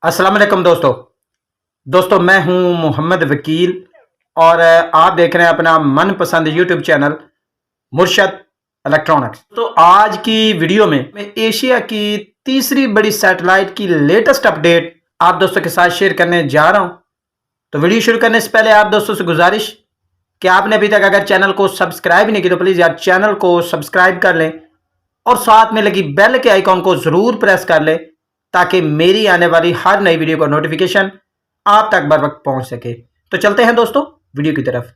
अस्सलाम वालेकुम दोस्तों मैं हूं मोहम्मद वकील और आप देख रहे हैं अपना मनपसंद यूट्यूब चैनल मुर्शद इलेक्ट्रॉनिक्स। तो आज की वीडियो में मैं एशिया की तीसरी बड़ी सैटेलाइट की लेटेस्ट अपडेट आप दोस्तों के साथ शेयर करने जा रहा हूं। तो वीडियो शुरू करने से पहले आप दोस्तों से गुजारिश कि आपने अभी तक अगर चैनल को सब्सक्राइब नहीं किया तो प्लीज़ यार चैनल को सब्सक्राइब कर लें और साथ में लगी बेल के आइकॉन को ज़रूर प्रेस कर लें ताकि मेरी आने वाली हर नई वीडियो का नोटिफिकेशन आप तक बर वक्त पहुंच सके। तो चलते हैं दोस्तों वीडियो की तरफ।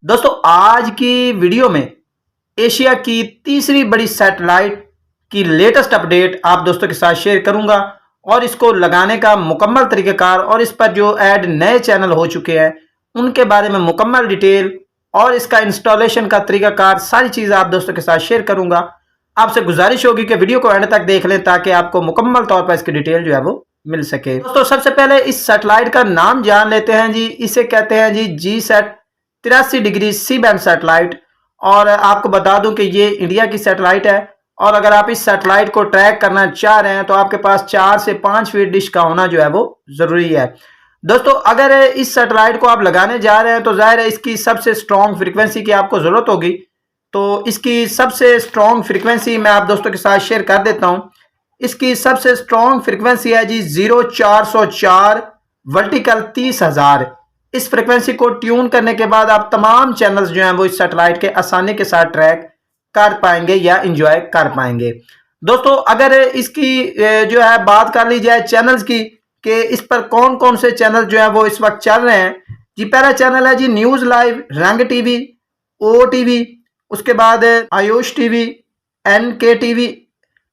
दोस्तों आज की वीडियो में एशिया की तीसरी बड़ी सैटेलाइट की लेटेस्ट अपडेट आप दोस्तों के साथ शेयर करूंगा और इसको लगाने का मुकम्मल तरीक़ाकार और इस पर जो ऐड नए चैनल हो चुके हैं उनके बारे में मुकम्मल डिटेल और इसका इंस्टॉलेशन का तरीक़ाकार सारी चीज़ आप दोस्तों के साथ शेयर करूंगा। आपसे गुजारिश होगी कि वीडियो को एंड तक देख लें ताकि आपको मुकम्मल तौर पर इसकी डिटेल जो है वो मिल सके। दोस्तों सबसे पहले इस सैटेलाइट का नाम जान लेते हैं जी। इसे कहते हैं जी GSAT 83 degree C band satellite और आपको बता दूं कि ये इंडिया की सैटेलाइट है और अगर आप इस सैटेलाइट को ट्रैक करना चाह रहे हैं तो आपके पास 4 से 5 फीट डिश का होना जो है वो ज़रूरी है। दोस्तों अगर इस सैटेलाइट को आप लगाने जा रहे हैं तो जाहिर है इसकी सबसे स्ट्रॉन्ग फ्रीक्वेंसी की आपको ज़रूरत होगी। तो इसकी सबसे स्ट्रॉन्ग फ्रीक्वेंसी मैं आप दोस्तों के साथ शेयर कर देता हूँ। इसकी सबसे स्ट्रॉन्ग फ्रीक्वेंसी है जी 0404 वर्टिकल 30,000। इस फ्रीक्वेंसी को ट्यून करने के बाद आप तमाम चैनल्स जो हैं वो इस सैटेलाइट के आसानी के साथ ट्रैक कर पाएंगे या एंजॉय कर पाएंगे। दोस्तों अगर इसकी जो है बात कर ली जाए चैनल्स की कि इस पर कौन कौन से चैनल जो है वो इस वक्त चल रहे हैं जी। पहला चैनल है जी न्यूज़ लाइव, रंग टीवी, OTV, उसके बाद Ayush TV, NK TV,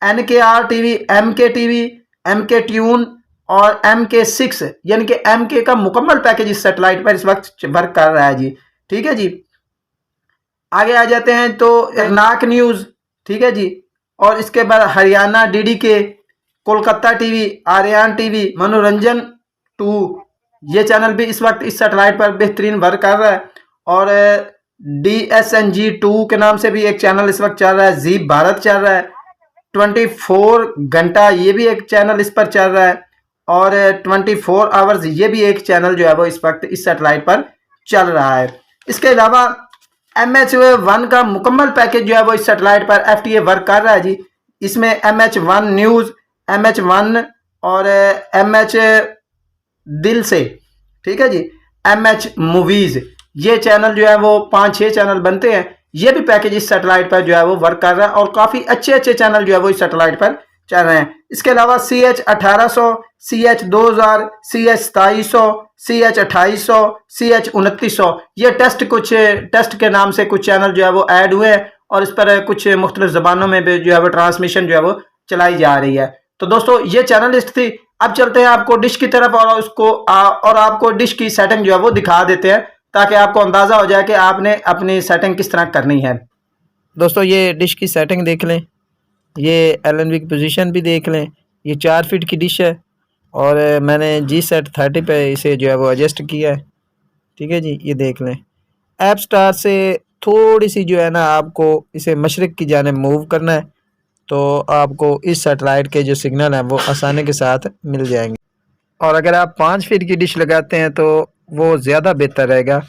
NKR TV, MK TV, MK tune और MK6 यानी कि MK का मुकम्मल पैकेज इस सैटेलाइट पर इस वक्त वर्क कर रहा है जी। ठीक है जी। आगे आ जाते हैं तो नाक न्यूज़, ठीक है जी, और इसके बाद Haryana DDK, Kolkata TV, Aryan TV, Manoranjan 2, ये चैनल भी इस वक्त इस सैटेलाइट पर बेहतरीन वर्क कर रहा है। और DSNG 2 के नाम से भी एक चैनल इस वक्त चल रहा है। जी भारत चल रहा है, 24 घंटा ये भी एक चैनल इस पर चल रहा है और 24 आवर्स ये भी एक चैनल जो है वो इस वक्त इस सैटेलाइट पर चल रहा है। इसके अलावा MH1 का मुकम्मल पैकेज जो है वो इस सैटेलाइट पर FTA वर्क कर रहा है जी। इसमें MH1 न्यूज़, MH1 और MH दिल से, ठीक है जी, MH मूवीज़, ये चैनल जो है वो 5-6 चैनल बनते हैं। ये भी पैकेज इस सैटेलाइट पर जो है वो वर्क कर रहा है और काफ़ी अच्छे अच्छे चैनल जो है वो इस सैटेलाइट पर चल रहे हैं। इसके अलावा CH 1800, CH 2000, CH 2700, CH 2800, CH 2900, ये टेस्ट के नाम से कुछ चैनल जो है वो ऐड हुए हैं और इस पर कुछ मुख्तलिफ ज़बानों में भी जो है वो ट्रांसमिशन जो है वो चलाई जा रही है। तो दोस्तों ये चैनल लिस्ट थी। अब चलते हैं आपको डिश की तरफ और आपको डिश की सेटिंग जो है वो दिखा देते हैं ताकि आपको अंदाज़ा हो जाए कि आपने अपनी सेटिंग किस तरह करनी है। दोस्तों ये डिश की सेटिंग देख लें, ये LNB की पोजीशन भी देख लें। ये 4 फीट की डिश है और मैंने GSAT 30 पे इसे जो है वो एडजस्ट किया है। ठीक है जी, ये देख लें। ऐप स्टार से थोड़ी सी जो है ना आपको इसे मशरिक की जानिब मूव करना है तो आपको इस सैटेलाइट के जो सिग्नल हैं वो आसानी के साथ मिल जाएंगे। और अगर आप 5 फीट की डिश लगाते हैं तो वो ज़्यादा बेहतर रहेगा,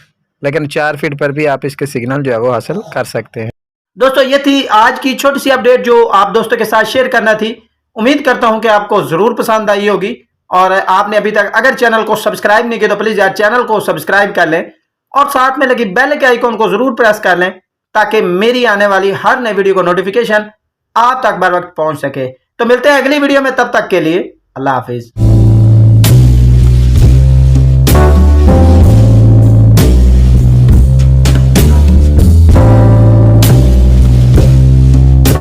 लेकिन 4 फीट पर भी आप इसके सिग्नल जो है वो हासिल कर सकते हैं। दोस्तों ये थी आज की छोटी सी अपडेट जो आप दोस्तों के साथ शेयर करना थी। उम्मीद करता हूं कि आपको ज़रूर पसंद आई होगी और आपने अभी तक अगर चैनल को सब्सक्राइब नहीं किया तो प्लीज़ यार चैनल को सब्सक्राइब कर लें और साथ में लगी बेल के आइकॉन को ज़रूर प्रेस कर लें ताकि मेरी आने वाली हर नई वीडियो का नोटिफिकेशन आप तक बर वक्त पहुंच सके। तो मिलते हैं अगली वीडियो में, तब तक के लिए अल्लाह हाफिज़।